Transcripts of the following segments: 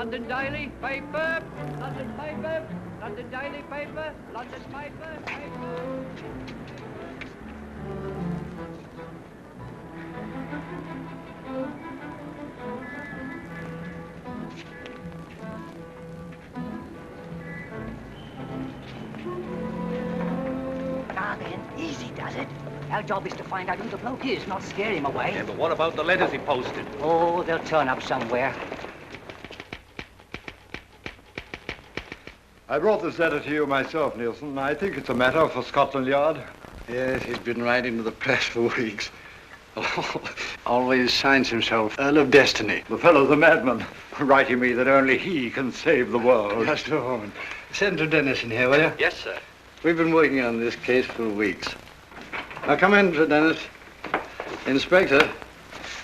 London Daily Paper, London Paper, London Daily Paper, London Paper, Paper. Now then, easy does it. Our job is to find out who the bloke is, not scare him away. Yeah, but what about the letters he posted? Oh, they'll turn up somewhere. I brought this letter to you myself, Nielsen. I think it's a matter for Scotland Yard. Yes, he's been writing to the press for weeks. Always signs himself Earl of Destiny. The fellow's a madman, writing me that only he can save the world. Just a moment. Send to Dennis in here, will you? Yes, sir. We've been working on this case for weeks. Now, come in, Mr. Dennis. Inspector,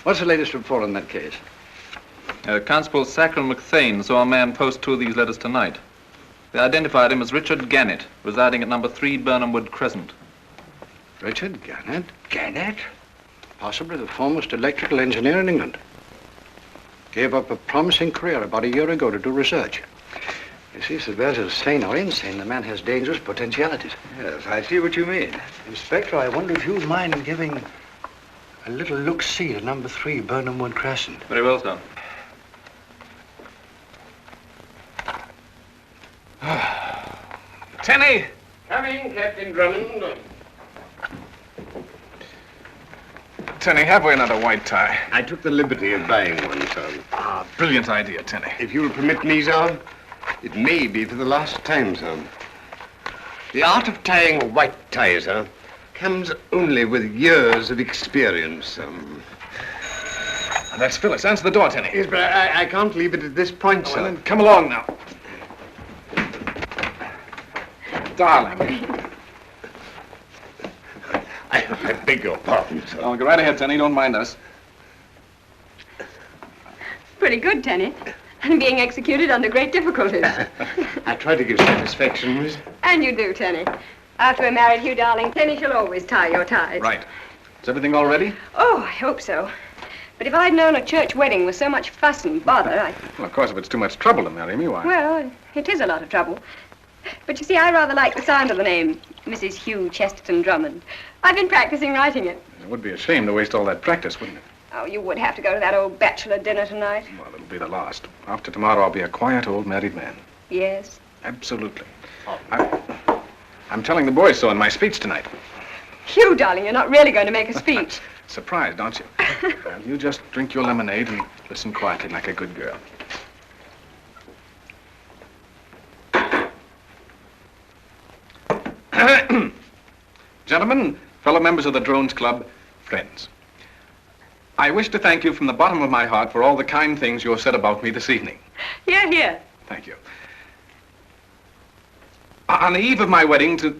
what's the latest report on that case? Constable Sackville McThane saw a man post 2 of these letters tonight. They identified him as Richard Gannett, residing at number 3 Burnham Wood Crescent. Richard Gannett? Gannett? Possibly the foremost electrical engineer in England. Gave up a promising career about a year ago to do research. You see, Sylvester's sane or insane, the man has dangerous potentialities. Yes, I see what you mean. Inspector, I wonder if you'd mind giving a little look-see at number 3 Burnham Wood Crescent. Very well, sir. Tenny! Coming, Captain Drummond. Tenny, have we another white tie? I took the liberty of buying one, sir. Brilliant idea, Tenny. If you'll permit me, sir, it may be for the last time, sir. The art of tying a white tie, sir, comes only with years of experience. That's Phyllis. Answer the door, Tenny. Yes, but I can't leave it at this point, Oh, sir. well, then come along now. Darling. I beg your pardon, sir. Oh, go right ahead, Tenny. Don't mind us. Pretty good, Tenny. And being executed under great difficulties. I try to give satisfaction, miss. And you do, Tenny. After we're married, Hugh, darling, Tenny shall always tie your ties. Right. Is everything all ready? Oh, I hope so. But if I'd known a church wedding was so much fuss and bother, I... Well, of course, if it's too much trouble to marry me, why? Well, it is a lot of trouble. But you see, I rather like the sound of the name, Mrs. Hugh Chesterton Drummond. I've been practicing writing it. It would be a shame to waste all that practice, wouldn't it? Oh, you would have to go to that old bachelor dinner tonight. Well, it'll be the last. After tomorrow, I'll be a quiet old married man. Yes. Absolutely. I'm telling the boys so in my speech tonight. Hugh, darling, you're not really going to make a speech. Surprised, aren't you? Well, you just drink your lemonade and listen quietly like a good girl. Gentlemen, fellow members of the Drones Club, friends. I wish to thank you from the bottom of my heart for all the kind things you have said about me this evening. Hear, hear. Thank you. On the eve of my wedding to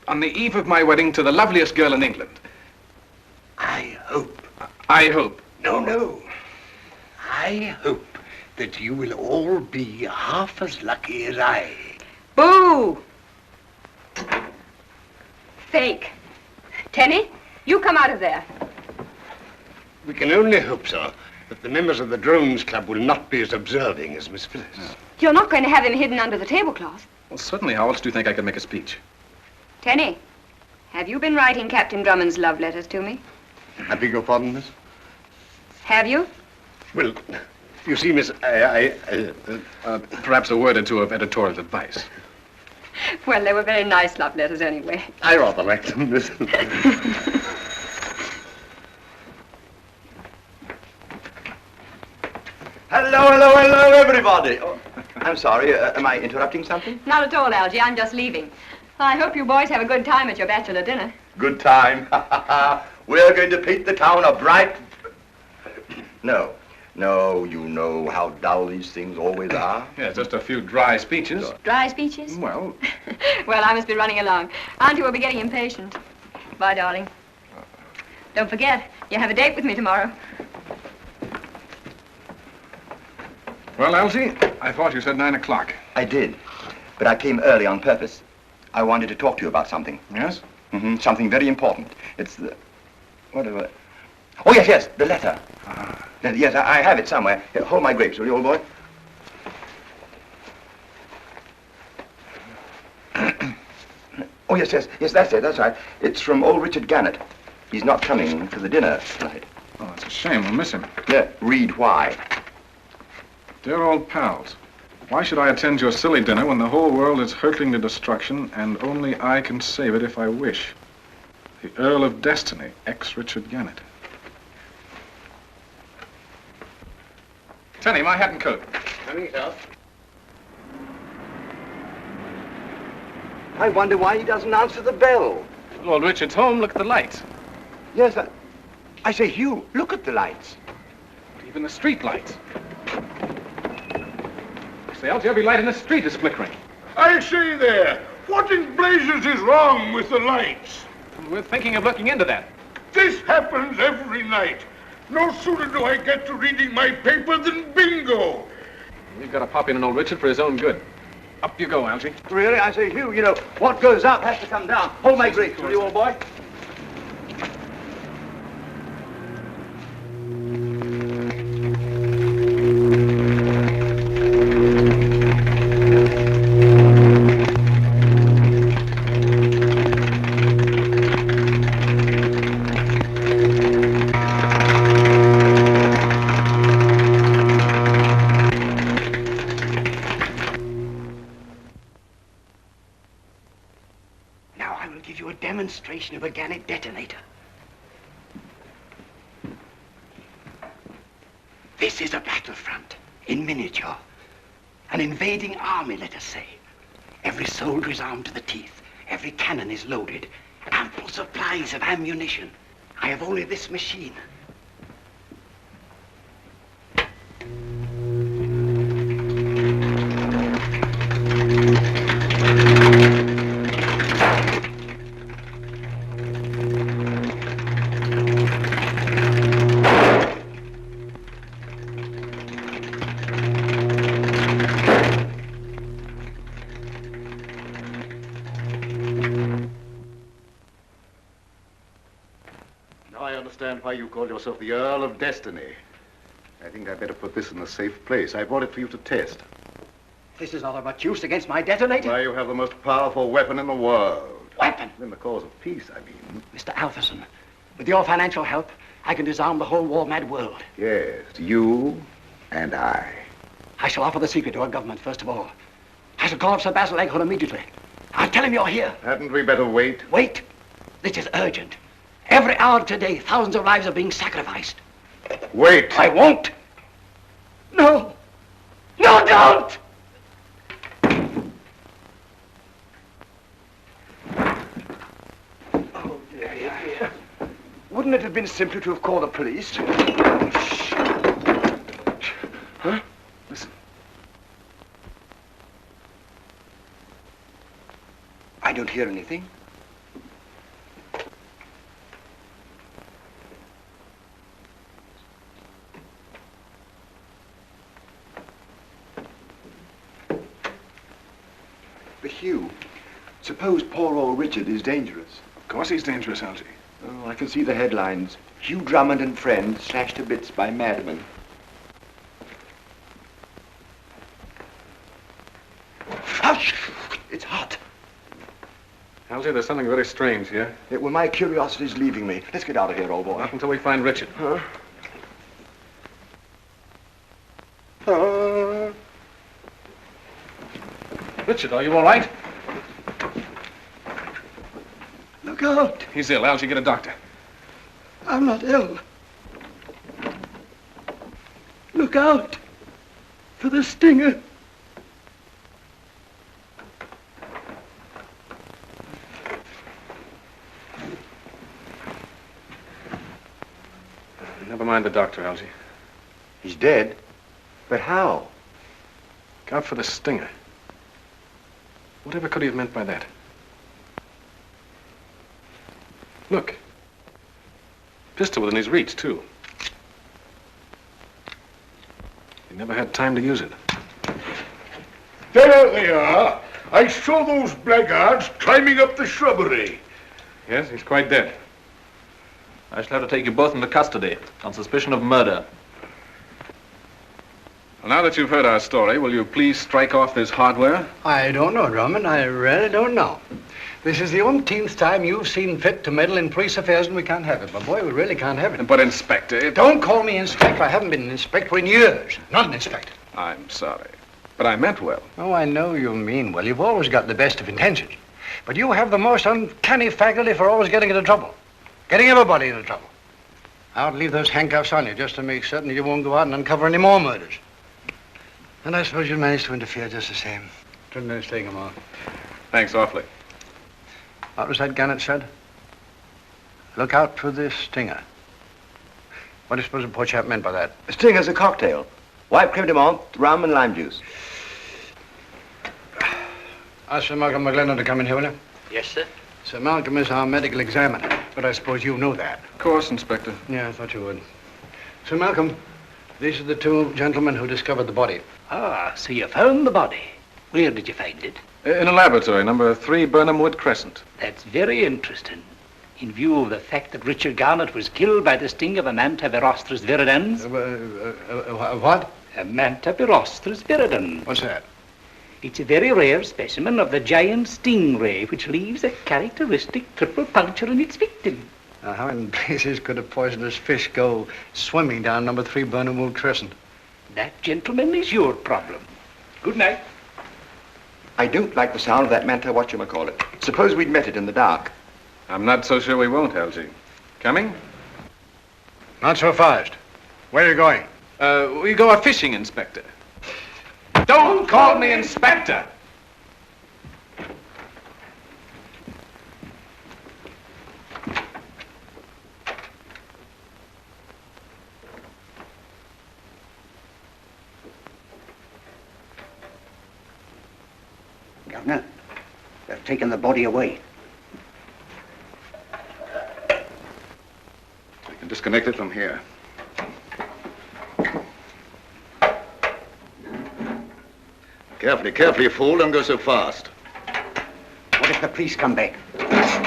the loveliest girl in England. I hope. No. I hope that you will all be half as lucky as I. Boo! Fake. Tenny, you come out of there. We can only hope, sir, that the members of the Drones Club will not be as observing as Miss Phyllis. You're not going to have him hidden under the tablecloth. Well, certainly. How else do you think I could make a speech? Tenny, have you been writing Captain Drummond's love letters to me? I beg your pardon, miss? Have you? Well, you see, miss, Perhaps a word or two of editorial advice. Well, they were very nice love letters anyway. I rather like them, miss. Hello, everybody. Oh, I'm sorry, am I interrupting something? Not at all, Algy. I'm just leaving. I hope you boys have a good time at your bachelor dinner. Good time. We're going to paint the town a bright... No, you know how dull these things always are. Yeah, just a few dry speeches. Sure. Dry speeches? Well... Well, I must be running along. Auntie will be getting impatient. Bye, darling. Don't forget, you have a date with me tomorrow. Well, Elsie, I thought you said 9 o'clock. I did, but I came early on purpose. I wanted to talk to you about something. Yes? Mm-hmm, something very important. It's the... Whatever. Oh, yes, the letter. Yes, I have it somewhere. Here, hold my grapes, will you, old boy? Oh, yes, that's it, that's right. It's from old Richard Gannett. He's not coming to the dinner tonight. Oh, that's a shame. We'll miss him. Yeah, read why. Dear old pals, why should I attend your silly dinner when the whole world is hurtling to destruction and only I can save it if I wish? The Earl of Destiny, ex-Richard Gannett. Tenny, my hat and coat. Coming, sir. I wonder why he doesn't answer the bell. Lord Richard's home. Look at the lights. Yes, I say, Hugh, look at the lights. Even the street lights. Say, Algy, every light in the street is flickering. I say there, what in blazes is wrong with the lights? We're thinking of looking into that. This happens every night. No sooner do I get to reading my paper than bingo. We've got to pop in on old Richard for his own good. Up you go, Algy. Really? I say, Hugh, you know, what goes up has to come down. Hold my grease, will you, old boy? Of a Gannett detonator. This is a battlefront in miniature. An invading army, let us say. Every soldier is armed to the teeth. Every cannon is loaded. Ample supplies of ammunition. I have only this machine. Why you call yourself the Earl of Destiny. I think I'd better put this in a safe place. I brought it for you to test. This is not of much use against my detonator. Why, you have the most powerful weapon in the world. Weapon? In the cause of peace, I mean. Mr. Alferson, with your financial help, I can disarm the whole war-mad world. Yes, you and I. I shall offer the secret to our government, first of all. I shall call up Sir Basil Leghorn immediately. I'll tell him you're here. Hadn't we better wait? Wait? This is urgent. Every hour today, thousands of lives are being sacrificed. Wait. I won't. No. No, don't! Oh, dear. Wouldn't it have been simpler to have called the police? Shh. Huh? Listen. I don't hear anything. But Hugh, suppose poor old Richard is dangerous. Of course he's dangerous, Algy. Oh, I can see the headlines. Hugh Drummond and friends slashed to bits by madmen. Hush! It's hot. Algy, there's something very strange here. Well, my curiosity's leaving me. Let's get out of here, old boy. Not until we find Richard. Huh? Richard, are you all right? Look out. He's ill. Algy, get a doctor. I'm not ill. Look out for the stinger. Never mind the doctor, Algy. He's dead? But how? Look out for the stinger. Whatever could he have meant by that? Look. Pistol within his reach, too. He never had time to use it. There they are. I saw those blackguards climbing up the shrubbery. Yes, he's quite dead. I shall have to take you both into custody on suspicion of murder. Well, now that you've heard our story, will you please strike off this hardware? I don't know, Drummond. I really don't know. This is the umpteenth time you've seen fit to meddle in police affairs, and we can't have it. My boy, we really can't have it. But, Inspector... Don't call me Inspector. I haven't been an inspector in years. Not an inspector. I'm sorry. But I meant well. Oh, I know you mean well. You've always got the best of intentions. But you have the most uncanny faculty for always getting into trouble. Getting everybody into trouble. I'll leave those handcuffs on you just to make certain you won't go out and uncover any more murders. And I suppose you'll manage to interfere just the same. Turn this thing them off. Thanks awfully. What was that Gannett said? Look out for this stinger. What do you suppose the poor chap meant by that? A stinger's a cocktail. White creme de menthe, rum and lime juice. Ask Sir Malcolm McLennan to come in here, will you? Yes, sir. Sir Malcolm is our medical examiner, but I suppose you know that. Of course, Inspector. Yeah, I thought you would. Sir Malcolm, these are the two gentlemen who discovered the body. Ah, so you found the body. Where did you find it? In a laboratory, number 3 Burnham Wood Crescent. That's very interesting. In view of the fact that Richard Garnett was killed by the sting of a Manta virostris viridans. What? A Manta virostris viridans. What's that? It's a very rare specimen of the giant stingray, which leaves a characteristic triple puncture in its victim. Now, how in blazes could a poisonous fish go swimming down number 3 Burnham Wood Crescent? That, gentlemen, is your problem. Good night. I don't like the sound of that Manta whatchamacallit. Suppose we'd met it in the dark. I'm not so sure we won't, Algy. Coming? Not so fast. Where are you going? We go a-fishing, Inspector. Don't call me Inspector! Governor, they've taken the body away. We can disconnect it from here. Carefully, carefully, you fool. Don't go so fast. What if the police come back?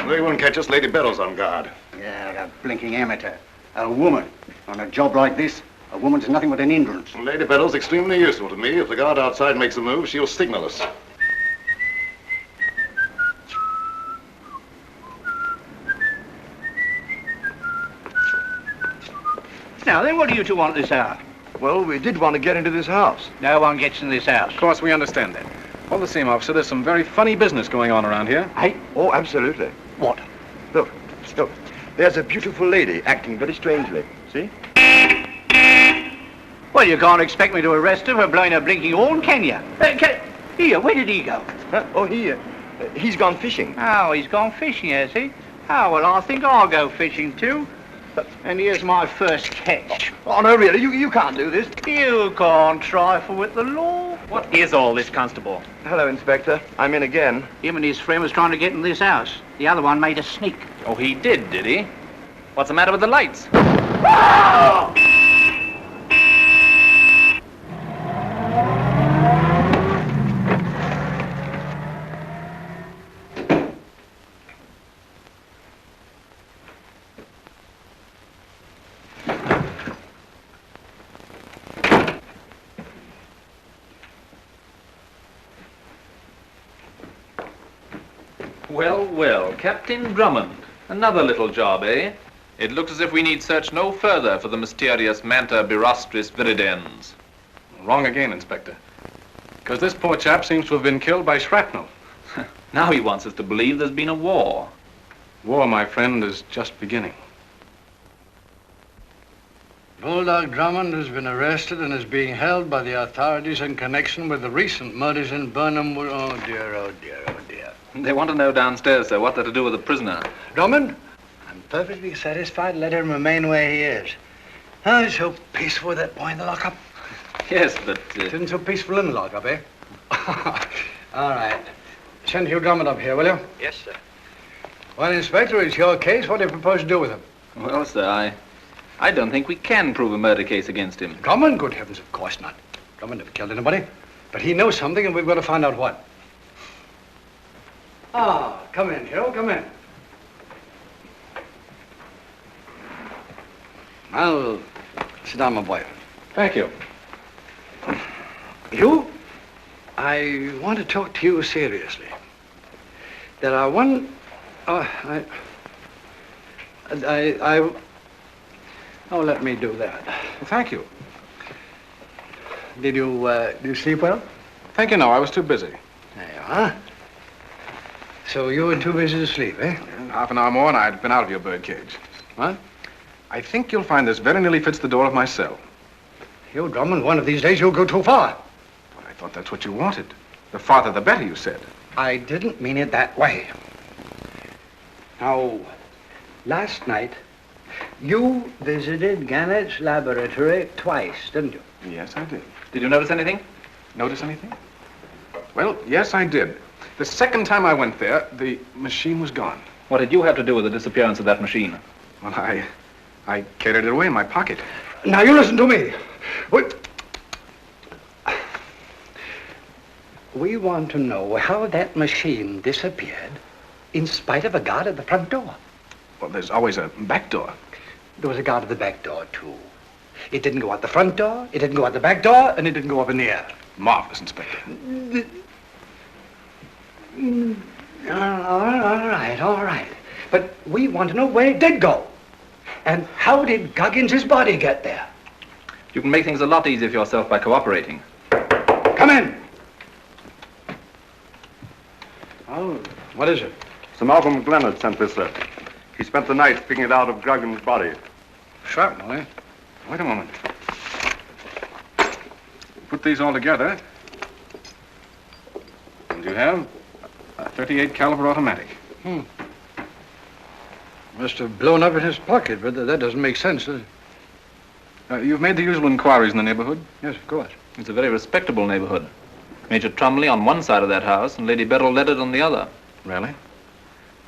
They won't catch us. Lady Beryl's on guard. Yeah, a blinking amateur. A woman. On a job like this, a woman's nothing but an hindrance. Lady Beryl's extremely useful to me. If the guard outside makes a move, she'll signal us. Now then, what do you two want this hour? Well, we did want to get into this house. No one gets in this house. Of course, we understand that. All the same, officer, there's some very funny business going on around here. Hey? Oh, absolutely. What? Look, look. There's a beautiful lady acting very strangely. See? Well, you can't expect me to arrest her for blowing a blinking horn, can you? Here, where did he go? Huh? Oh, he's gone fishing. Oh, he's gone fishing, has he? Oh, well, I think I'll go fishing too. And here's my first catch. Oh, no, really, you can't do this. You can't trifle with the law. What is all this, Constable? Hello, Inspector. I'm in again. Him and his friend was trying to get in this house. The other one made a sneak. Oh, he did he? What's the matter with the lights? Well, well, Captain Drummond. Another little job, eh? It looks as if we need search no further for the mysterious Manta birostris viridens. Wrong again, Inspector. Because this poor chap seems to have been killed by shrapnel. Now he wants us to believe there's been a war. War, my friend, is just beginning. Bulldog Drummond has been arrested and is being held by the authorities in connection with the recent murders in Burnham Wood. Oh, dear, oh, dear, oh, dear. They want to know downstairs, sir, what they're to do with the prisoner. Drummond, I'm perfectly satisfied. Let him remain where he is. Oh, it's so peaceful with that boy in the lockup. Yes, but... It isn't so peaceful in the lockup, eh? All right. Send Hugh Drummond up here, will you? Yes, sir. Well, Inspector, it's your case. What do you propose to do with him? Well, sir, I don't think we can prove a murder case against him. Drummond? Good heavens, of course not. Drummond never killed anybody. But he knows something, and we've got to find out what. Ah, come in, Hugh, come in. Well, sit down, my boy. Thank you. Hugh, I want to talk to you seriously. There are one... Oh, Oh, let me do that. Well, thank you. Did you sleep well? Thank you, no. I was too busy. There you are. So you were too busy to sleep, eh? Half an hour more and I'd been out of your birdcage. What? I think you'll find this very nearly fits the door of my cell. You, Drummond, one of these days you'll go too far. Well, I thought that's what you wanted. The farther the better, you said. I didn't mean it that way. Now, last night, you visited Gannett's laboratory twice, didn't you? Yes, I did. Did you notice anything? Notice anything? Well, yes, I did. The second time I went there, the machine was gone. What did you have to do with the disappearance of that machine? Well, I carried it away in my pocket. Now, you listen to me. We want to know how that machine disappeared in spite of a guard at the front door. Well, there's always a back door. There was a guard at the back door, too. It didn't go out the front door, it didn't go out the back door, and it didn't go up in the air. Marvelous, Inspector. All right. But we want to know where it did go. And how did Goggins' body get there? You can make things a lot easier for yourself by cooperating. Come in. Oh, what is it? Sir Malcolm Glenard sent this, sir. He spent the night picking it out of Goggins' body. Shrapnel, eh? Wait a moment. Put these all together, and you have a .38 caliber automatic. Must have blown up in his pocket, but that doesn't make sense, does it? You've made the usual inquiries in the neighborhood? Yes, of course. It's a very respectable neighborhood. Major Trumley on one side of that house and Lady Beryl Leonard on the other. Really?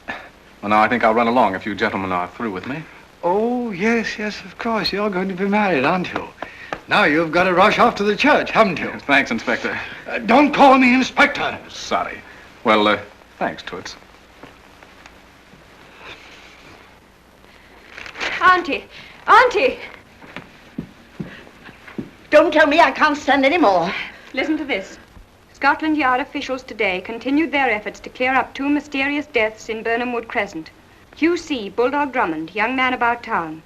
Well, now I think I'll run along if you gentlemen are through with me. Oh, yes, of course. You're going to be married, aren't you? Now you've got to rush off to the church, haven't you? Thanks, Inspector. Don't call me Inspector. Sorry. Well, thanks, Toots. Auntie! Don't tell me I can't stand any more. Listen to this. Scotland Yard officials today continued their efforts to clear up 2 mysterious deaths in Burnham Wood Crescent. Q.C. Bulldog Drummond, young man about town,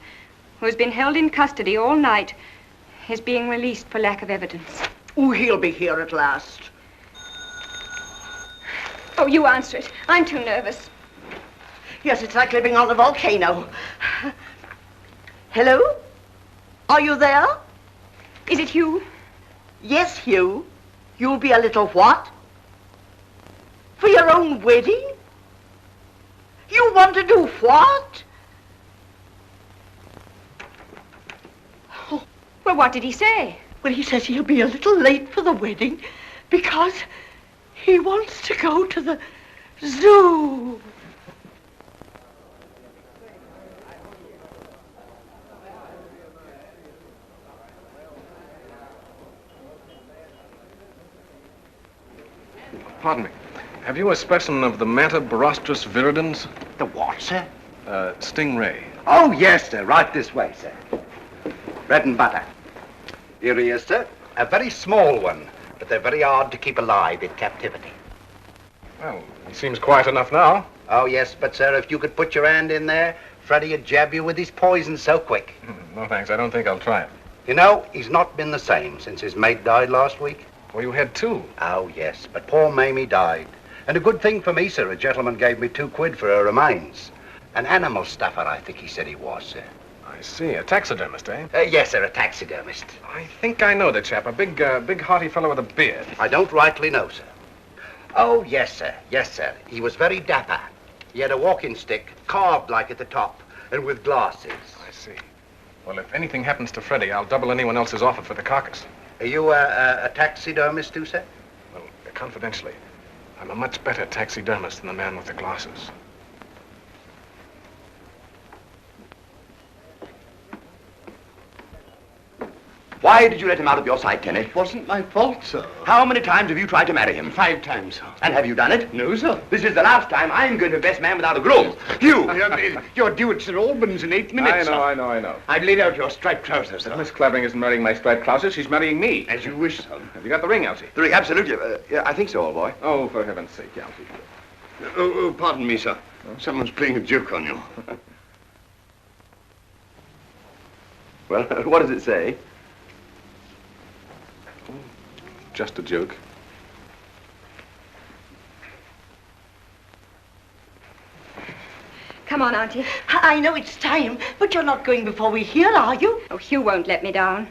who has been held in custody all night, is being released for lack of evidence. Oh, he'll be here at last. Oh, you answer it. I'm too nervous. Yes, it's like living on a volcano. Hello? Are you there? Is it Hugh? Yes, Hugh. You'll be a little what? For your own wedding? You want to do what? Oh. Well, what did he say? Well, he says he'll be a little late for the wedding because he wants to go to the zoo. Pardon me. Have you a specimen of the Manta barostris viridans? The what, sir? Stingray. Oh, yes, sir. Right this way, sir. Bread and butter. Here he is, sir. A very small one, but they're very hard to keep alive in captivity. Well, he seems quiet enough now. Oh, yes, but, sir, if you could put your hand in there, Freddie would jab you with his poison so quick. No, thanks. I don't think I'll try it. You know, he's not been the same since his mate died last week. Well, you had 2. Oh, yes, but poor Mamie died. And a good thing for me, sir. A gentleman gave me 2 quid for her remains. An animal stuffer, I think he said he was, sir. I see. A taxidermist, eh? Yes, sir, a taxidermist. I think I know the chap. A big hearty fellow with a beard. I don't rightly know, sir. Oh, yes, sir. Yes, sir. He was very dapper. He had a walking stick, carved like at the top, and with glasses. I see. Well, if anything happens to Freddie, I'll double anyone else's offer for the carcass. Are you a taxidermist too, sir? Well, confidentially, I'm a much better taxidermist than the man with the glasses. Why did you let him out of your sight, Kenneth? It wasn't my fault, sir. How many times have you tried to marry him? 5 times, sir. And have you done it? No, sir. This is the last time I'm going to be best man without a groom. You! You're due at St. Albans in 8 minutes, sir. I know. I've laid out your striped trousers, sir. Miss Clavering isn't marrying my striped trousers. She's marrying me. As you wish, sir. Have you got the ring, Elsie? The ring, absolutely. Yeah, I think so, old boy. Oh, for heaven's sake, Elsie. Oh, pardon me, sir. Someone's playing a joke on you. Well, what does it say? Just a joke. Come on, Auntie. I know it's time, but you're not going before we hear, are you? Oh, Hugh won't let me down.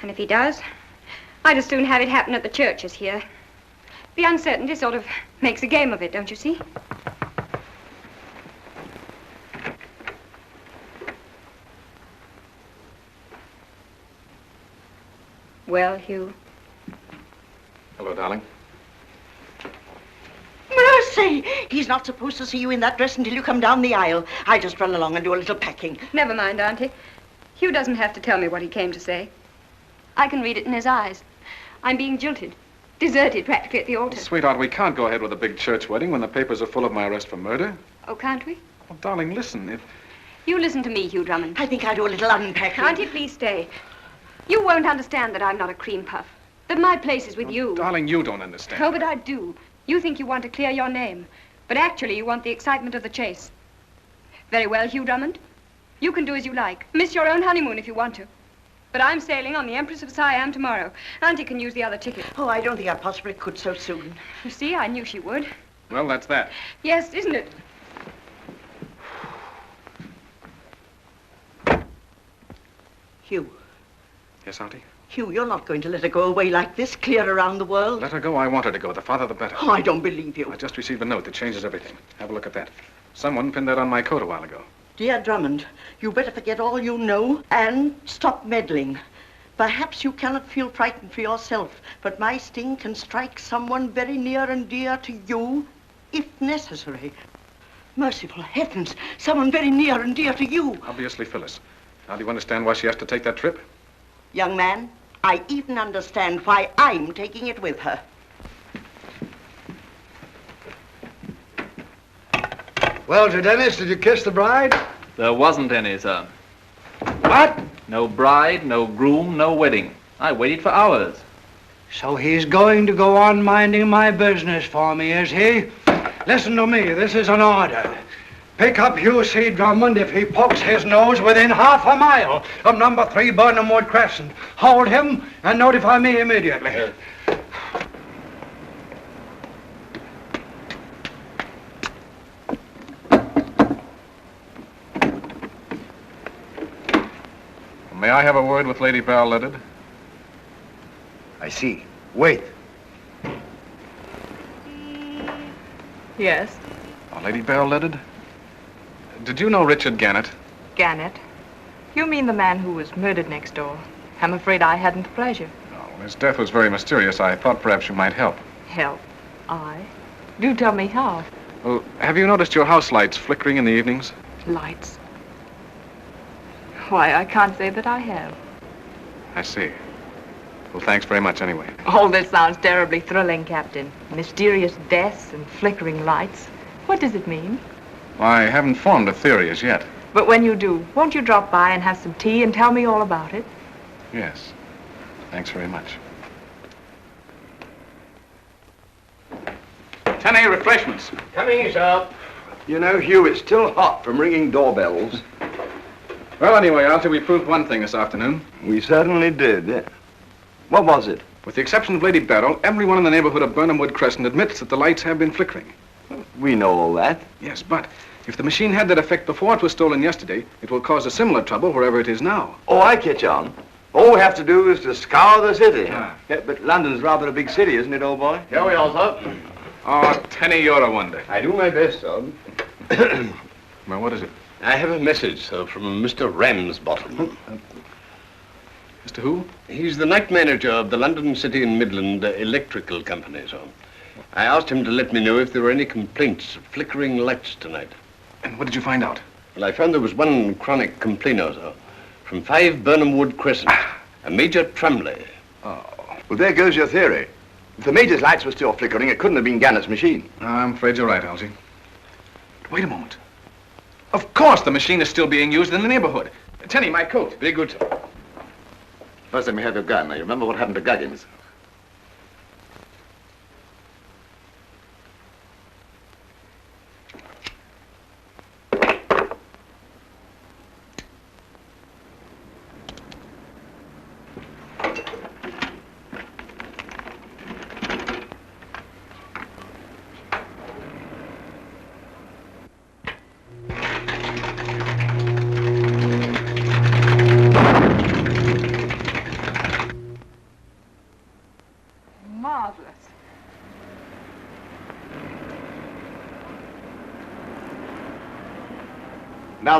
And if he does, I'd as soon have it happen at the church as here. The uncertainty sort of makes a game of it, don't you see? Well, Hugh. Hello, darling. Mercy! He's not supposed to see you in that dress until you come down the aisle. I just run along and do a little packing. Never mind, Auntie. Hugh doesn't have to tell me what he came to say. I can read it in his eyes. I'm being jilted. Deserted practically at the altar. Sweetheart, we can't go ahead with a big church wedding when the papers are full of my arrest for murder. Oh, can't we? Oh, darling, listen. You listen to me, Hugh Drummond. I think I'll do a little unpacking. Auntie, please stay. You won't understand that I'm not a cream puff. That my place is with you. Darling, you don't understand. Oh, but I do. You think you want to clear your name. But actually, you want the excitement of the chase. Very well, Hugh Drummond. You can do as you like. Miss your own honeymoon if you want to. But I'm sailing on the Empress of Siam tomorrow. Auntie can use the other ticket. Oh, I don't think I possibly could so soon. You see, I knew she would. Well, that's that. Yes, isn't it? Hugh. Yes, Auntie? Hugh, you're not going to let her go away like this, clear around the world? Let her go. I want her to go. The farther, the better. Oh, I don't believe you. I just received a note that changes everything. Have a look at that. Someone pinned that on my coat a while ago. Dear Drummond, you better forget all you know and stop meddling. Perhaps you cannot feel frightened for yourself, but my sting can strike someone very near and dear to you, if necessary. Merciful heavens, someone very near and dear to you. Obviously, Phyllis. Now, do you understand why she has to take that trip? Young man, I even understand why I'm taking it with her. Well, Sir Dennis, did you kiss the bride? There wasn't any, sir. What? No bride, no groom, no wedding. I waited for hours. So he's going to go on minding my business for me, is he? Listen to me, this is an order. Pick up Hugh C. Drummond if he pokes his nose within half a mile of number 3 Burnham Wood Crescent. Hold him and notify me immediately. May I have a word with Lady Bell-Leaded? I see. Wait. Yes, Lady Bell-Leaded? Did you know Richard Gannett? Gannett. You mean the man who was murdered next door? I'm afraid I hadn't the pleasure. No, his death was very mysterious. I thought perhaps you might help. Help? I? Do tell me how. Well, have you noticed your house lights flickering in the evenings? Lights? Why, I can't say that I have. I see. Well, thanks very much anyway. All this sounds terribly thrilling, Captain. Mysterious deaths and flickering lights. What does it mean? Well, I haven't formed a theory as yet. But when you do, won't you drop by and have some tea and tell me all about it? Yes. Thanks very much. 10A refreshments. Coming, sir. You know, Hugh, it's still hot from ringing doorbells. Well, anyway, Arthur, we proved one thing this afternoon. We certainly did. What was it? With the exception of Lady Beryl, everyone in the neighborhood of Burnham Wood Crescent admits that the lights have been flickering. We know all that. Yes, but if the machine had that effect before it was stolen yesterday, it will cause a similar trouble wherever it is now. Oh, I catch on. All we have to do is to scour the city. Yeah, but London's rather a big city, isn't it, old boy? Here we are, sir. Oh, Tenny, you're a wonder. I do my best, sir. Well, what is it? I have a message, sir, from Mr. Ramsbottom. Mr. Who? He's the night manager of the London City and Midland Electrical Company, sir. I asked him to let me know if there were any complaints of flickering lights tonight. And what did you find out? Well, I found there was one chronic complainer, sir, from 5 Burnham Wood Crescent, a Major Trumley. Oh. Well, there goes your theory. If the Major's lights were still flickering, it couldn't have been Gannett's machine. I'm afraid you're right, Algy. Wait a moment. Of course the machine is still being used in the neighborhood. Tenny, my coat. Very good, sir. First, let me have your gun. Now, you remember what happened to Guggins?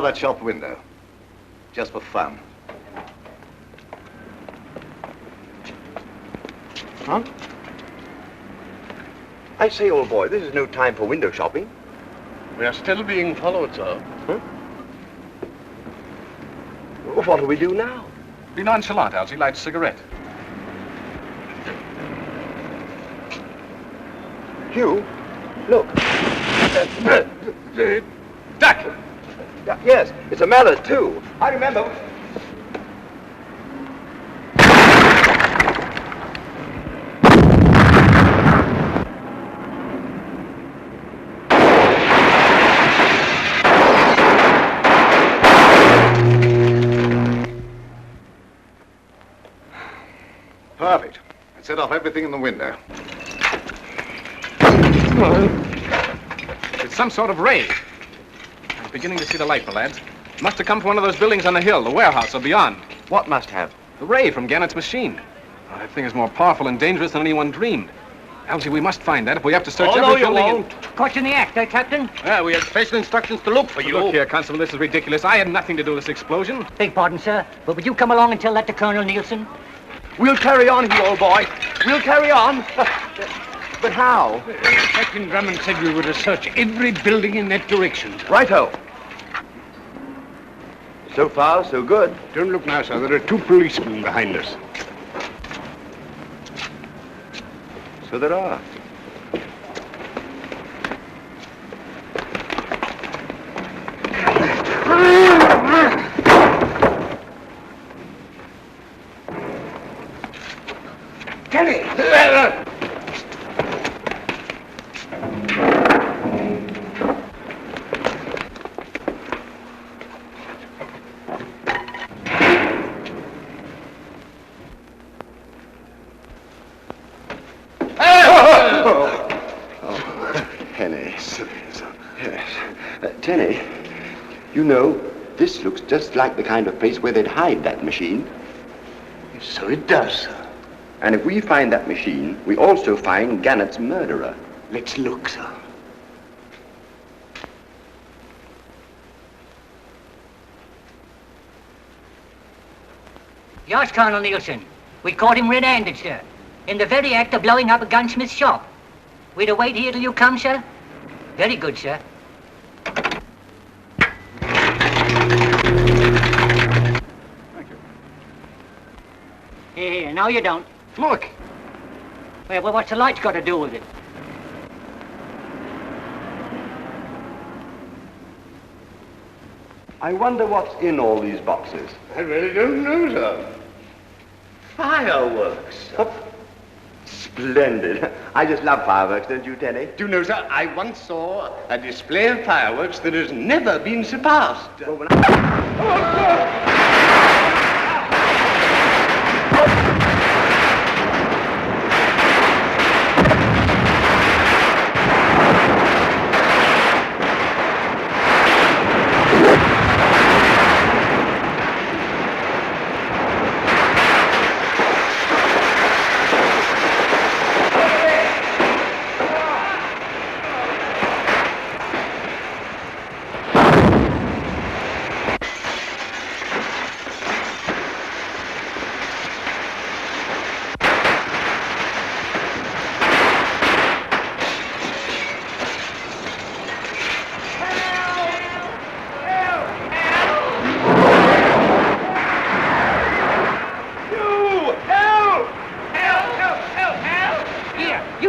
that shop window. Just for fun. Huh? I say, old boy, this is no time for window shopping. We are still being followed, sir. Huh? What do we do now? Be nonchalant, Algy. Light a cigarette. Hugh, look. Duck! Yes, it's a mallet, too. I remember. Perfect. I set off everything in the window. It's some sort of ray. I'm beginning to see the light, my lads. It must have come from one of those buildings on the hill, the warehouse or beyond. What must have? The ray from Gannett's machine. Oh, that thing is more powerful and dangerous than anyone dreamed. Algy, we must find that if we have to search every building. Oh, no, you won't. Caught you in the act, eh, Captain? Yeah, we had special instructions to look for you. Look here, Constable, this is ridiculous. I had nothing to do with this explosion. Beg pardon, sir, but would you come along and tell that to Colonel Nielsen? We'll carry on, Hugh, old boy. We'll carry on. But how? Captain Drummond said we were to search every building in that direction. Righto. So far, so good. Don't look now, sir. There are 2 policemen behind us. So there are. Kenny! Tenny, you know, this looks just like the kind of place where they'd hide that machine. So it does, sir. And if we find that machine, we also find Gannett's murderer. Let's look, sir. Yes, Colonel Nielsen. We caught him red-handed, sir. In the very act of blowing up a gunsmith's shop. We'd await here till you come, sir. Very good, sir. Thank you. Here, no, you don't. Look. Well, what's the lights got to do with it? I wonder what's in all these boxes. I really don't know, sir. Fireworks. Splendid. I just love fireworks, don't you, Tenny? Do you know, sir, I once saw a display of fireworks that has never been surpassed. Well, when I...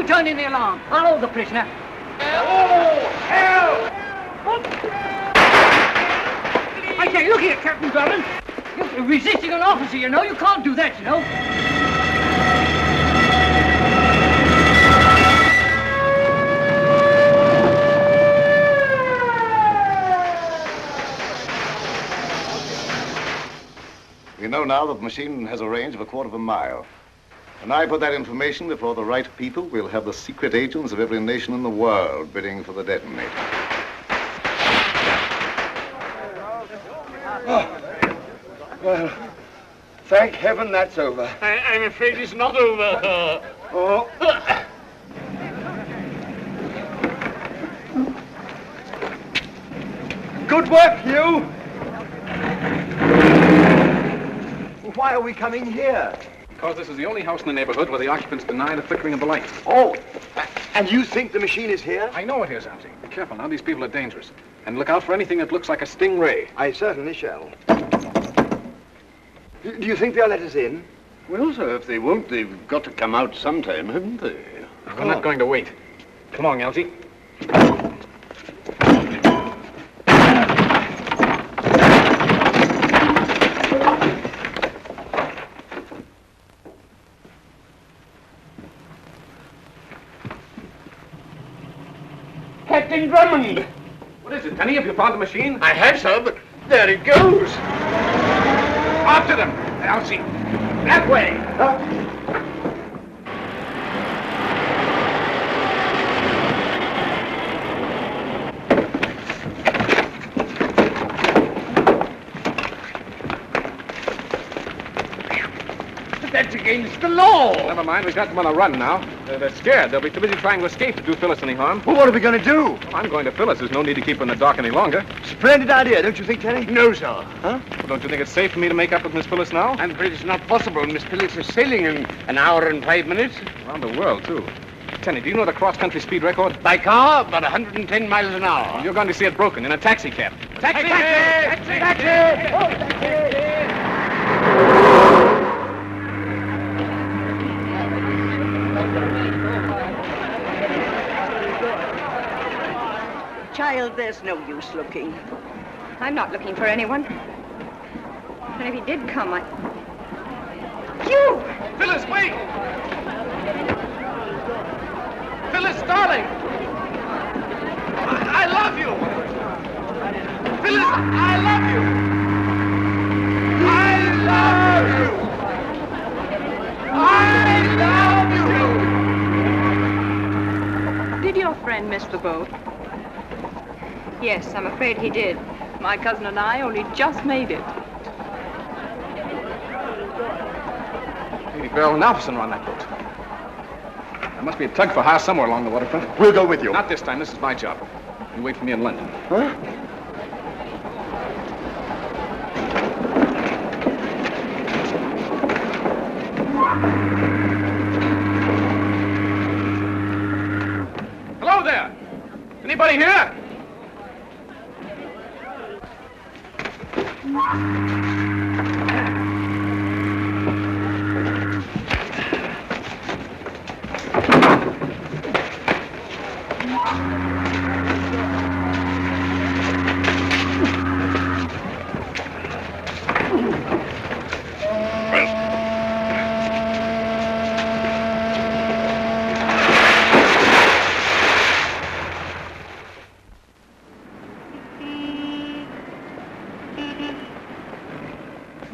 Turn in the alarm. I'll hold the prisoner. Oh, hell! I say, look here, Captain Drummond. You're resisting an officer, you know. You can't do that, you know. We know now that the machine has a range of a quarter of a mile. When I put that information before the right people, we'll have the secret agents of every nation in the world bidding for the detonator. Oh. Well, thank heaven that's over. I'm afraid it's not over. Oh. Good work, Hugh. why are we coming here? Because this is the only house in the neighborhood where the occupants deny the flickering of the lights. Oh, and you think the machine is here? I know it is, Algy. Be careful now. These people are dangerous. And look out for anything that looks like a stingray. I certainly shall. Do you think they'll let us in? Well, sir, if they won't, they've got to come out sometime, haven't they? We're not going to wait. Come on, Algy. Captain Drummond! What is it, Penny? Have you found the machine? I have, sir, but there it goes. After them, Algy. That way. That's against the law. Never mind, we've got them on a run now. They're scared. They'll be too busy trying to escape to do Phyllis any harm. Well, what are we going to do? Well, I'm going to Phyllis. There's no need to keep her in the dark any longer. Splendid idea, don't you think, Tenny? No, sir. Huh? Well, don't you think it's safe for me to make up with Miss Phyllis now? I'm afraid it's not possible. Miss Phyllis is sailing in an hour and 5 minutes. Around the world, too. Tenny, do you know the cross-country speed record? By car, about 110 miles an hour. Well, you're going to see it broken in a taxi cab. Taxi! Taxi! Taxi! Taxi! Oh, taxi! Child, there's no use looking. I'm not looking for anyone. And if he did come, You! Phyllis, wait! Phyllis, darling! I love you! Phyllis, I love you! I love you! I love you! Did your friend miss the boat? Yes, I'm afraid he did. My cousin and I only just made it. Hey, Beryl and Alpherson are on that boat. There must be a tug for hire somewhere along the waterfront. We'll go with you. Not this time. This is my job. You wait for me in London. Huh? Hello there! Anybody here?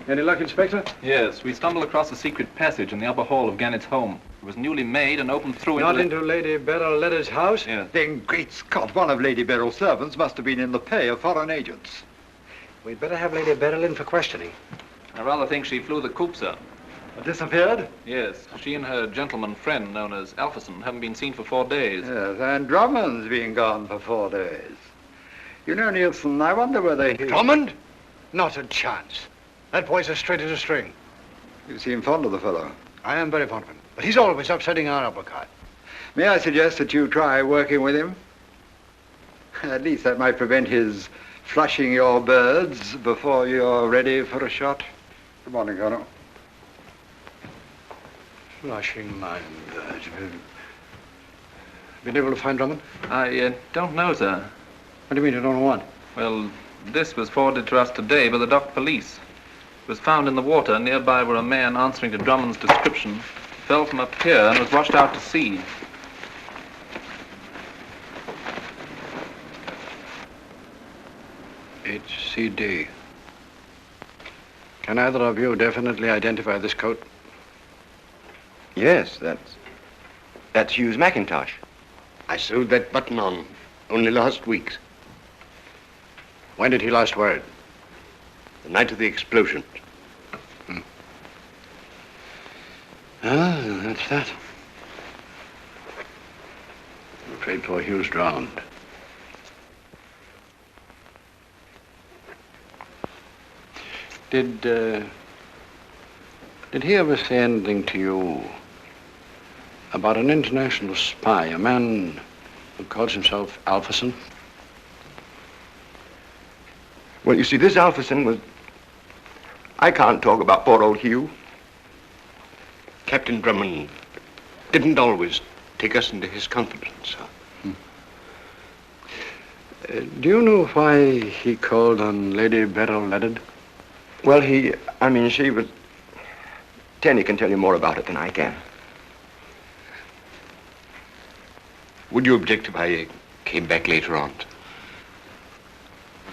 Any luck, Inspector? Yes, we stumbled across a secret passage in the upper hall of Gannett's home. It was newly made and opened through Not into Lady Beryl Leather's house? Yes. Then, great Scott, one of Lady Beryl's servants must have been in the pay of foreign agents. We'd better have Lady Beryl in for questioning. I rather think she flew the coop, sir. Disappeared? Yes, she and her gentleman friend, known as Alpherson, haven't been seen for 4 days. Yes, and Drummond's been gone for 4 days. You know, Nielsen, I wonder whether he... Drummond? Not a chance. That boy's as straight as a string. You seem fond of the fellow. I am very fond of him, but he's always upsetting our apple cart. May I suggest that you try working with him? At least that might prevent his flushing your birds before you're ready for a shot. Good morning, Colonel. Flushing my birds. Been able to find Drummond? I don't know, sir. What do you mean you don't know what? Well, this was forwarded to us today by the dock police. It was found in the water nearby where a man answering to Drummond's description fell from a pier and was washed out to sea. HCD. Can either of you definitely identify this coat? Yes, that's Hughes McIntosh. I sewed that button on only last week. When did he last wear it? The night of the explosion. Ah, that's that. I'm afraid poor Hugh's drowned. Did Did he ever say anything to you about an international spy, a man who calls himself Alpherson? Well, you see, this Alpherson was... I can't talk about poor old Hugh. Captain Drummond didn't always take us into his confidence, sir. Do you know why he called on Lady Beryl Leonard? Well, she was... Tenny can tell you more about it than I can. Would you object if I came back later on?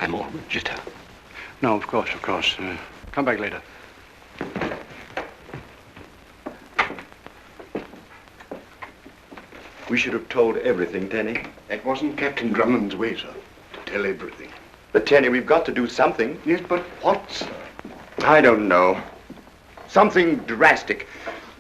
I'm all jitter. No, of course, of course. Come back later. We should have told everything, Tenny. That wasn't Captain Drummond's way, sir, to tell everything. But, Tenny, we've got to do something. Yes, but what, sir? I don't know. Something drastic.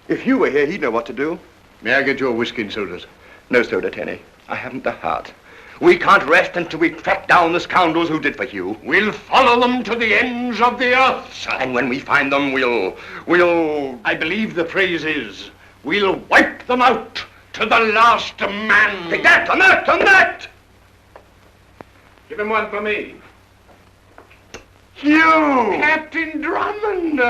If Hugh were here, he'd know what to do. May I get your whiskey and sodas? No soda, Tenny. I haven't the heart. We can't rest until we track down the scoundrels who did for Hugh. We'll follow them to the ends of the earth, sir. And when we find them, we'll... I believe the phrase is, we'll wipe them out to the last man. Take that, on that, on that! Give him one for me. Hugh! Captain Drummond!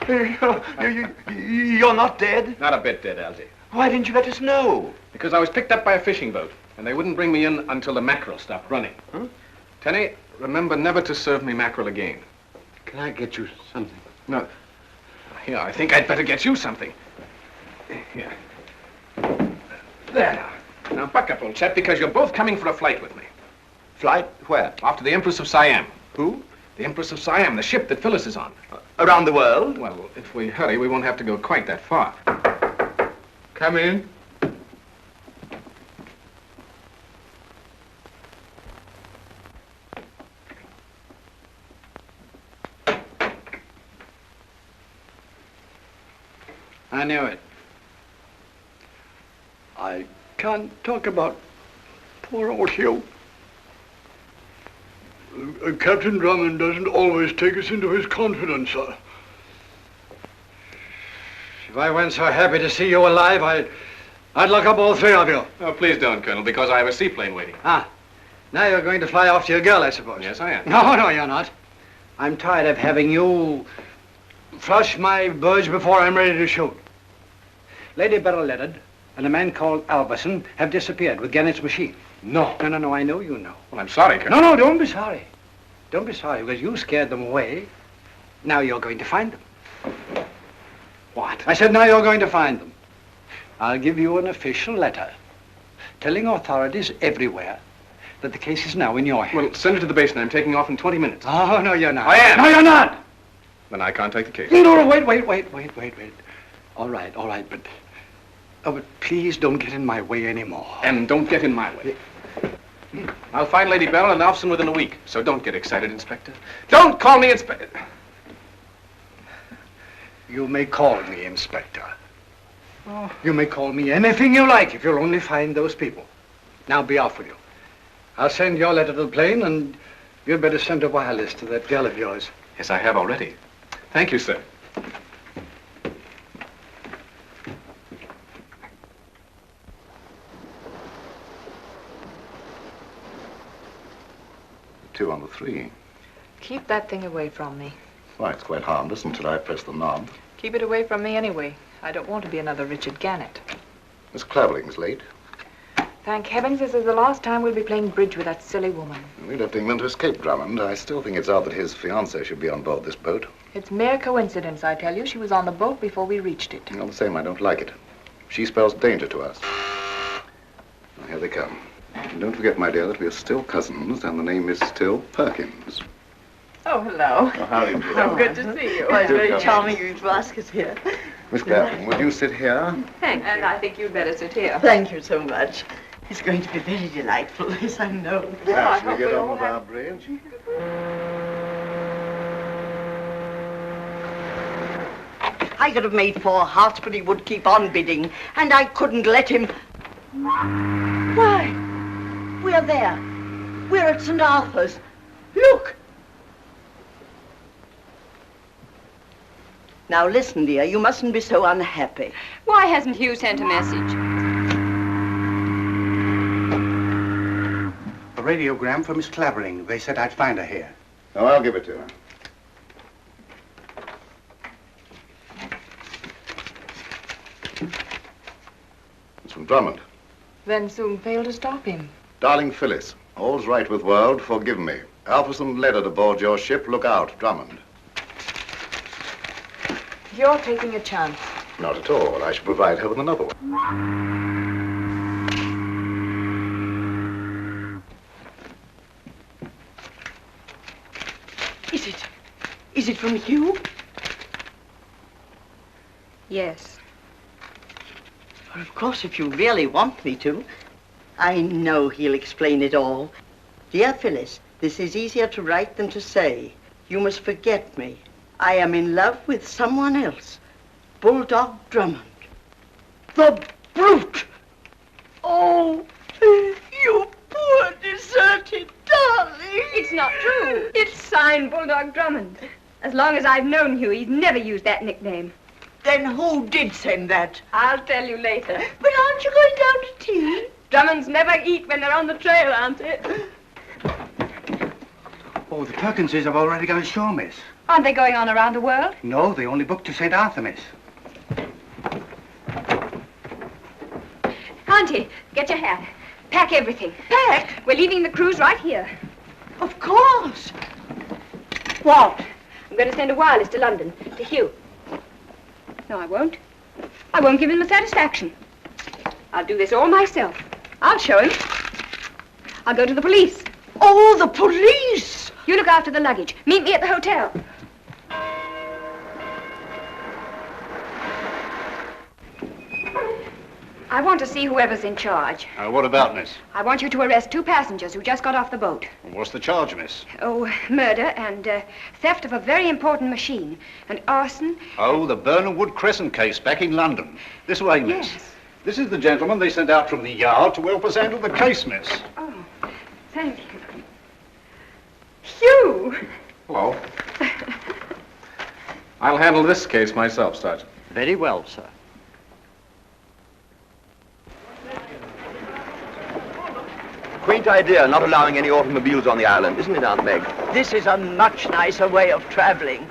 You're not dead? Not a bit dead, Algy. Why didn't you let us know? Because I was picked up by a fishing boat, and they wouldn't bring me in until the mackerel stopped running. Huh? Tenny, remember never to serve me mackerel again. Can I get you something? No. Here, I think I'd better get you something. Here. There. Now, buck up, old chap, because you're both coming for a flight with me. Flight? Where? Off to the Empress of Siam. Who? The Empress of Siam, the ship that Phyllis is on. Around the world? Well, if we hurry, we won't have to go quite that far. Come in. I knew it. I can't talk about poor old Hugh. Captain Drummond doesn't always take us into his confidence, sir. If I weren't so happy to see you alive, I'd lock up all three of you. Oh, please don't, Colonel, because I have a seaplane waiting. Ah, now you're going to fly off to your girl, I suppose. Yes, I am. No, you're not. I'm tired of having you flush my birds before I'm ready to shoot. Lady Beryl Leonard and a man called Alverson have disappeared with Gannett's machine. No. No, I know you know. Well, I'm sorry, Colonel. No, don't be sorry. Don't be sorry, because you scared them away. Now you're going to find them. What? I said now you're going to find them. I'll give you an official letter telling authorities everywhere that the case is now in your hands. Well, send it to the basin. I'm taking off in 20 minutes. Oh, no, you're not. I am. No, you're not. Then I can't take the case. No, wait. All right, but please don't get in my way anymore. And don't get in my way. I'll find Lady Beryl and Alfson within a week, so don't get excited, Inspector. Don't call me Inspector. You may call me Inspector. Oh. You may call me anything you like if you'll only find those people. Now be off with you. I'll send your letter to the plane, and you'd better send a wireless to that girl of yours. Yes, I have already. Thank you, sir. Two on the three. Keep that thing away from me. Why, it's quite harmless until I press the knob. Keep it away from me anyway. I don't want to be another Richard Gannett. Miss Clavering's late. Thank heavens this is the last time we'll be playing bridge with that silly woman. We left England to escape Drummond. I still think it's odd that his fiancée should be on board this boat. It's mere coincidence, I tell you. She was on the boat before we reached it. All the same, I don't like it. She spells danger to us. Now, here they come. And don't forget, my dear, that we are still cousins, and the name is still Perkins. Oh, hello. Oh, how do you do? Oh, good to see you. Well, it's Do very come. charming of you to ask us here. Miss Clavering, would you sit here? Thank you. And I think you'd better sit here. Thank you so much. It's going to be very delightful, yes, I know. Now, shall we get on with our bridge? I could have made 4 hearts, but he would keep on bidding, and I couldn't let him. Why? We're there. We're at St. Arthur's. Look! Now listen, dear, you mustn't be so unhappy. Why hasn't Hugh sent a message? A radiogram for Miss Clavering. They said I'd find her here. Oh, I'll give it to her. It's from Drummond. Then soon fail to stop him. Darling Phyllis, all's right with world, forgive me. Alpherson letter to board your ship, look out, Drummond. You're taking a chance. Not at all. I shall provide her with another one. Is it from Hugh? Yes. Well, of course, if you really want me to. I know he'll explain it all. Dear Phyllis, this is easier to write than to say. You must forget me. I am in love with someone else. Bulldog Drummond. The brute! Oh, you poor deserted darling! It's not true. It's signed Bulldog Drummond. As long as I've known Hugh, he's never used that nickname. Then who did send that? I'll tell you later. But aren't you going down to tea? Drummonds never eat when they're on the trail, auntie. Oh, the Perkinses have already got a show, miss. Aren't they going on around the world? No, they only booked to St. Arthur, miss. Auntie, get your hat. Pack everything. Pack? We're leaving the cruise right here. Of course. What? I'm going to send a wireless to London, to Hugh. No, I won't. I won't give him the satisfaction. I'll do this all myself. I'll show him. I'll go to the police. Oh, the police! You look after the luggage. Meet me at the hotel. I want to see whoever's in charge. What about, miss? I want you to arrest 2 passengers who just got off the boat. What's the charge, miss? Oh, murder and theft of a very important machine and arson. Oh, the Burnham Wood Crescent case back in London. This way, miss. Yes. This is the gentleman they sent out from the yard to help us handle the case, miss. Oh, thank you. Hugh! Hello. I'll handle this case myself, Sergeant. Very well, sir. Quaint idea, not allowing any automobiles on the island, isn't it, Aunt Meg? This is a much nicer way of traveling.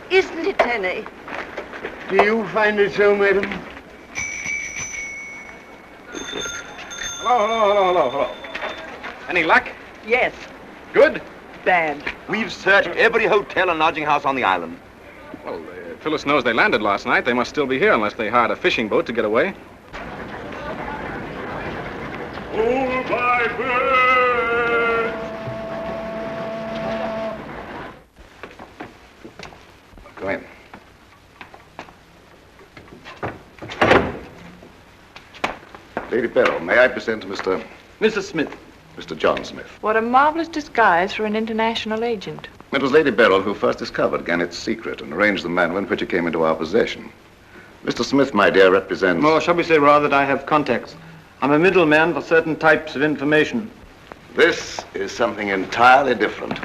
Isn't it, Tenny? Do you find it so, madam? Hello. Any luck? Yes. Good? Bad. We've searched every hotel and lodging house on the island. Well, Phyllis knows they landed last night. They must still be here unless they hired a fishing boat to get away. Hold my bird! Go in. Lady Beryl, may I present Mr. Smith. Mr. John Smith. What a marvelous disguise for an international agent. It was Lady Beryl who first discovered Gannett's secret and arranged the manner in which it came into our possession. Mr. Smith, my dear, represents... Or shall we say rather that I have contacts. I'm a middleman for certain types of information. This is something entirely different.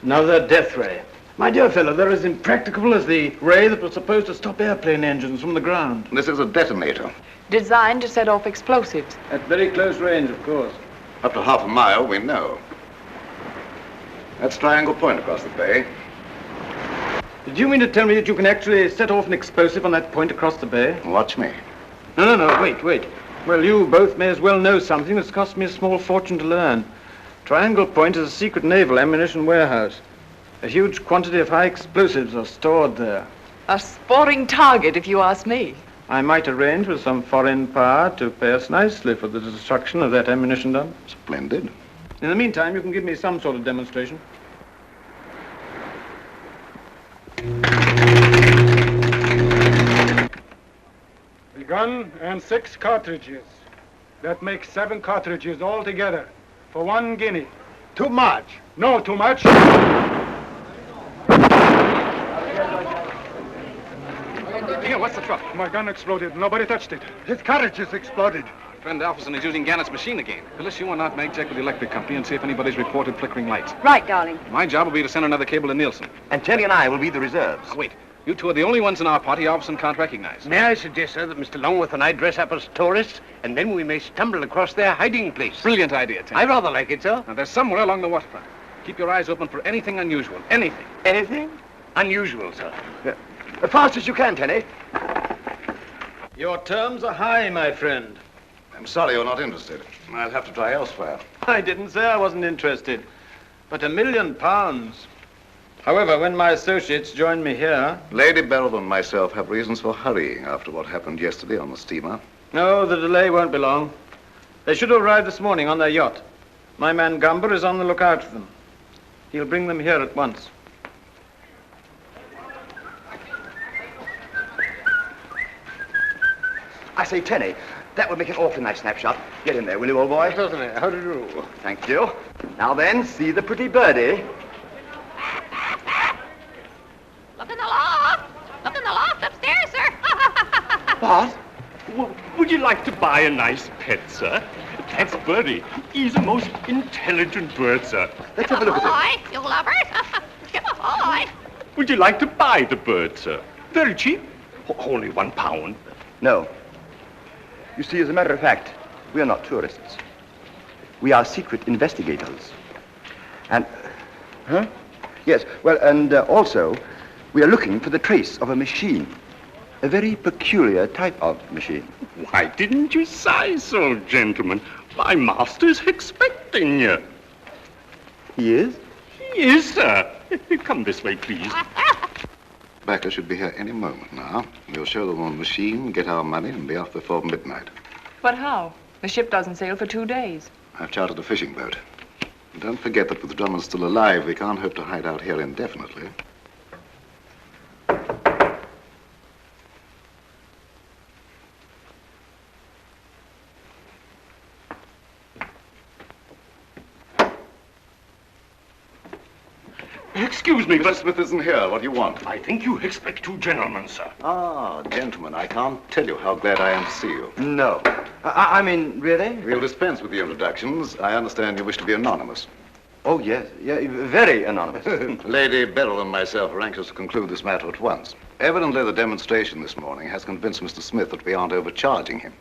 Another death ray. My dear fellow, they're as impracticable as the ray that was supposed to stop airplane engines from the ground. This is a detonator. Designed to set off explosives. At very close range, of course. Up to half a mile, we know. That's Triangle Point across the bay. Did you mean to tell me that you can actually set off an explosive on that point across the bay? Watch me. No, wait. Well, you both may as well know something that's cost me a small fortune to learn. Triangle Point is a secret naval ammunition warehouse. A huge quantity of high explosives are stored there. A sporting target, if you ask me. I might arrange with some foreign power to pay us nicely for the destruction of that ammunition dump. Splendid. In the meantime, you can give me some sort of demonstration. The gun and 6 cartridges. That makes 7 cartridges altogether for 1 guinea. Too much. No, too much. Here, what's the trouble? My gun exploded. Nobody touched it. His cartridges exploded. friend Alpherson is using Gannett's machine again. Phyllis, you and Aunt Meg check with the electric company and see if anybody's reported flickering lights. Right, darling. My job will be to send another cable to Nielsen. And Telly and I will be the reserves. Now, wait. You two are the only ones in our party Alpherson can't recognize. May I suggest, sir, that Mr. Longworth and I dress up as tourists, and then we may stumble across their hiding place? Brilliant idea, Tim. I rather like it, sir. Now, they're somewhere along the waterfront. Keep your eyes open for anything unusual. Anything. Anything? Unusual, sir. Yeah. As fast as you can, Tenny. Your terms are high, my friend. I'm sorry you're not interested. I'll have to try elsewhere. I didn't say I wasn't interested. But £1 million. However, when my associates join me here... Lady Beryl and myself have reasons for hurrying after what happened yesterday on the steamer. No, the delay won't be long. They should have arrived this morning on their yacht. My man Gumber is on the lookout for them. He'll bring them here at once. I say, Tenny, that would make an awfully nice snapshot. Get in there, will you, old boy? Certainly. How do you do? Thank you. Now then, see the pretty birdie. Look in the loft. Look in the loft upstairs, sir. What? Would you like to buy a nice pet, sir? That's Birdie. He's a most intelligent bird, sir. Let's have a look at him. Ahoy, you lovers. Ship ahoy. Would you like to buy the bird, sir? Very cheap. Only £1. No. You see, as a matter of fact, we are not tourists. We are secret investigators. And... Huh? Yes, well, and also, we are looking for the trace of a machine. A very peculiar type of machine. Why didn't you say so, gentlemen? My master's expecting you. He is? He is, sir. Come this way, please. Backer should be here any moment now. We'll show them on the machine, get our money, and be off before midnight. But how? The ship doesn't sail for 2 days. I've chartered a fishing boat. And don't forget that with Drummond still alive, we can't hope to hide out here indefinitely. Excuse me, but... Mr. Smith isn't here. What do you want? I think you expect 2 gentlemen, sir. Ah, gentlemen, I can't tell you how glad I am to see you. No. I mean, really? We'll dispense with the introductions. I understand you wish to be anonymous. Oh, yes. Yeah, very anonymous. Lady Beryl and myself are anxious to conclude this matter at once. Evidently, the demonstration this morning has convinced Mr. Smith that we aren't overcharging him.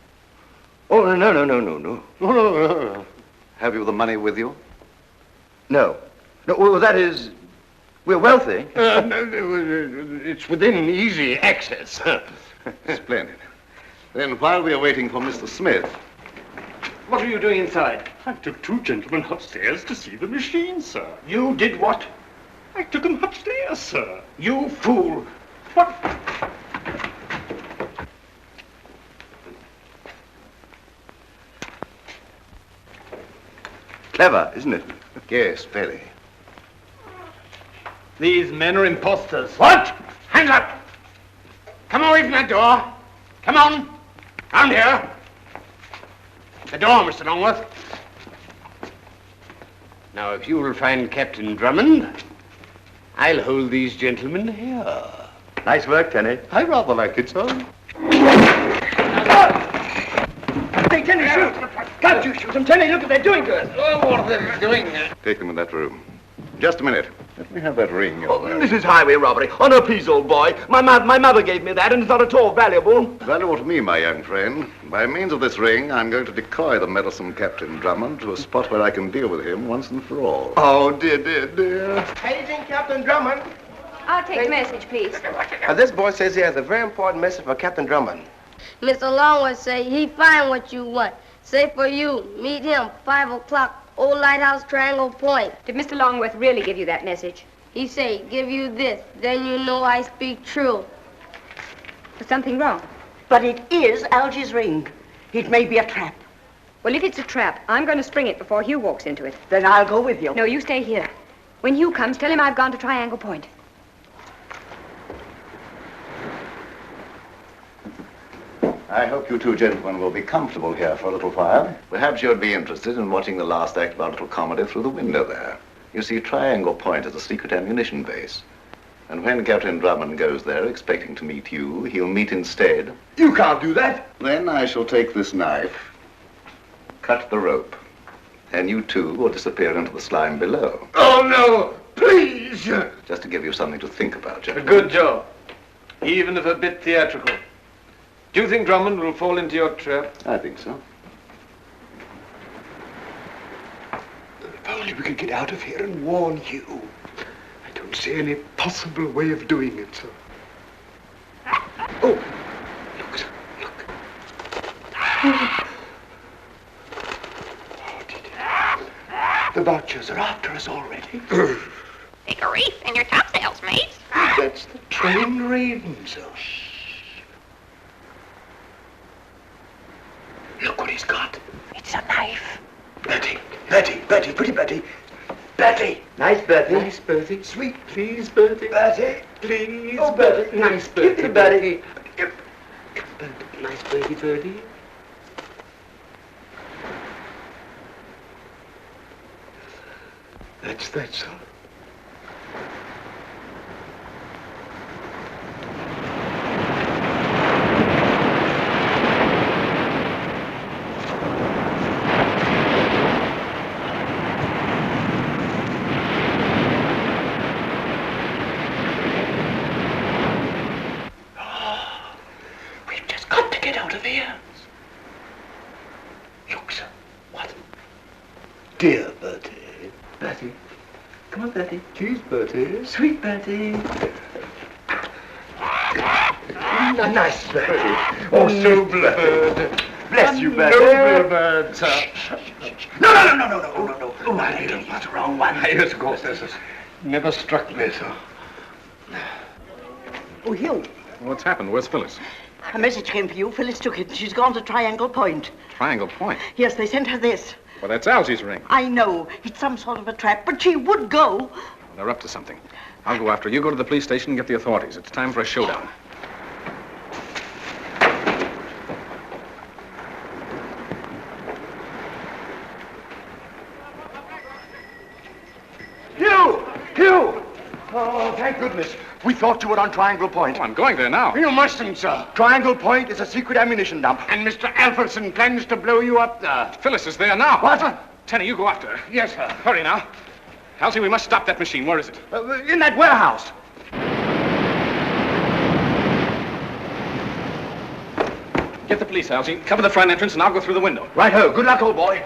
Oh, no. Have you the money with you? No. No, well, that is... We're wealthy. It's within easy access. Splendid. Then while we are waiting for Mr. Smith... What are you doing inside? I took 2 gentlemen upstairs to see the machine, sir. You did what? I took them upstairs, sir. You fool. What? Clever, isn't it? Yes, very. These men are imposters. What? Hands up! Come away from that door. Come on. Round here. The door, Mr. Longworth. Now, if you will find Captain Drummond, I'll hold these gentlemen here. Nice work, Tenny. I rather like it, sir. Hey, Tenny, shoot! Can't you shoot them, Tenny? Look what they're doing to us. Oh, what are they doing? Take them in that room. Just a minute. Let me have that ring. This is highway robbery. Oh, no, please, old boy. My mother gave me that, and it's not at all valuable. Valuable to me, my young friend. By means of this ring, I'm going to decoy the meddlesome Captain Drummond to a spot where I can deal with him once and for all. Oh, dear. Paging Captain Drummond. I'll take the message, please. This boy says he has a very important message for Captain Drummond. Mr. Longworth say he find what you want. Say for you, meet him 5 o'clock, Old Lighthouse Triangle Point. Did Mr. Longworth really give you that message? He say, give you this, then you know I speak true. Was something wrong? But it is Algy's ring. It may be a trap. Well, if it's a trap, I'm going to spring it before Hugh walks into it. Then I'll go with you. No, you stay here. When Hugh comes, tell him I've gone to Triangle Point. I hope you 2 gentlemen will be comfortable here for a little while. Perhaps you'd be interested in watching the last act of our little comedy through the window there. You see, Triangle Point is a secret ammunition base. And when Captain Drummond goes there expecting to meet you, he'll meet instead... You can't do that. Then I shall take this knife cut the rope, and you two will disappear into the slime below. Oh, no! Please! Just to give you something to think about, A gentlemen. good job. Even if a bit theatrical. Do you think Drummond will fall into your trap? I think so. If only we could get out of here and warn you. I don't see any possible way of doing it, sir. Oh, look, sir, look. Oh, dear. The Butchers are after us already. Take a reef in your topsails, mates. That's the trained raven, sir. Look what he's got. It's a knife. Betty, pretty Betty. Betty! Nice, Bertie. Nice, Bertie. Sweet, please, Bertie. Bertie. Please, Oh, Bertie. Bertie. Nice, Bertie. Give to Bertie. Give. Bertie. Nice, Bertie. That's that, sir. Dear Bertie. Bertie. Come on, Bertie. Cheese, Bertie. Sweet Bertie. Nice Bertie. Oh, so blessed. Bless you, Bertie. Noble bird, sir. No. Oh, I didn't use the wrong one. Yes, of course, this has never struck me, sir. Oh, Hugh, What's happened? Where's Phyllis? a message came for you. Phyllis took it. She's gone to Triangle Point. Triangle Point. Yes, they sent her this. Well, that's Algy's ring. I know. It's some sort of a trap, but she would go. They're up to something. I'll go after her. You go to the police station and get the authorities. It's time for a showdown. Hugh! Oh, thank goodness. We thought you were on Triangle Point. Oh, I'm going there now. You mustn't, sir. Triangle Point is a secret ammunition dump. And Mr. Alfredson plans to blow you up there. Phyllis is there now. What? Tenny, you go after her. Yes, sir. Hurry now. Algy, we must stop that machine. Where is it? In that warehouse. Get the police, Algy. Cover the front entrance and I'll go through the window. Right-ho. Good luck, old boy.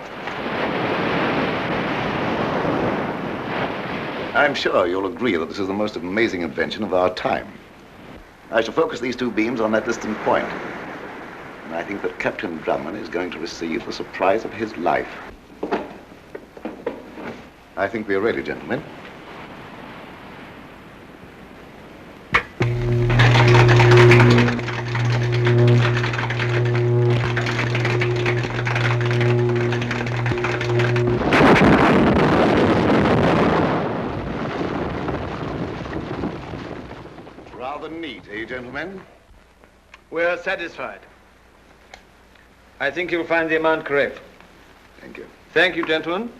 I'm sure you'll agree that this is the most amazing invention of our time. I shall focus these two beams on that distant point. And I think that Captain Drummond is going to receive the surprise of his life. I think we are ready, gentlemen. Rather neat, eh, gentlemen? We're satisfied. I think you'll find the amount correct. Thank you. Thank you, gentlemen.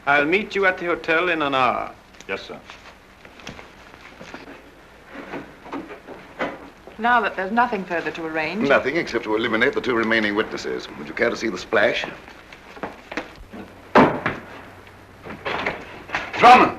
I'll meet you at the hotel in an hour. Yes, sir. Now that there's nothing further to arrange. Nothing except to eliminate the two remaining witnesses. Would you care to see the splash? Drummond!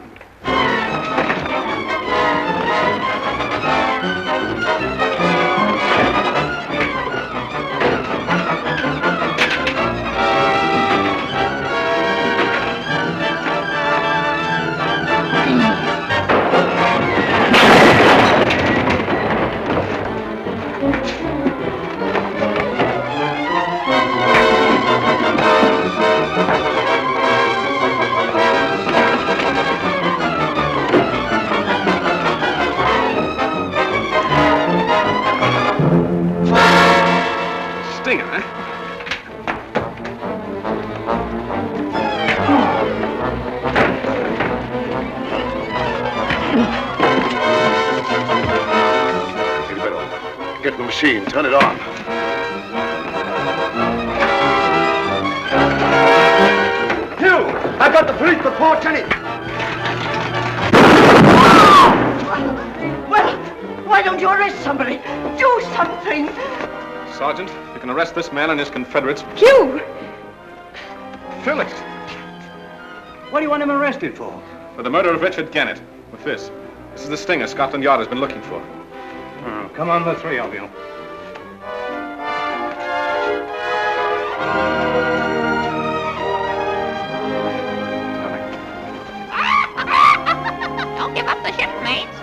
Stinger, eh? You'd better get the machine, turn it on. Hugh! I've got the police for poor Tenny. Well, why don't you arrest somebody? Do something. Sergeant, you can arrest this man and his Confederates. Hugh! Phyllis. What do you want him arrested for? For the murder of Richard Gannett. With this. This is the stinger Scotland Yard has been looking for. Oh, come on, the three of you. Don't give up the ship, mates.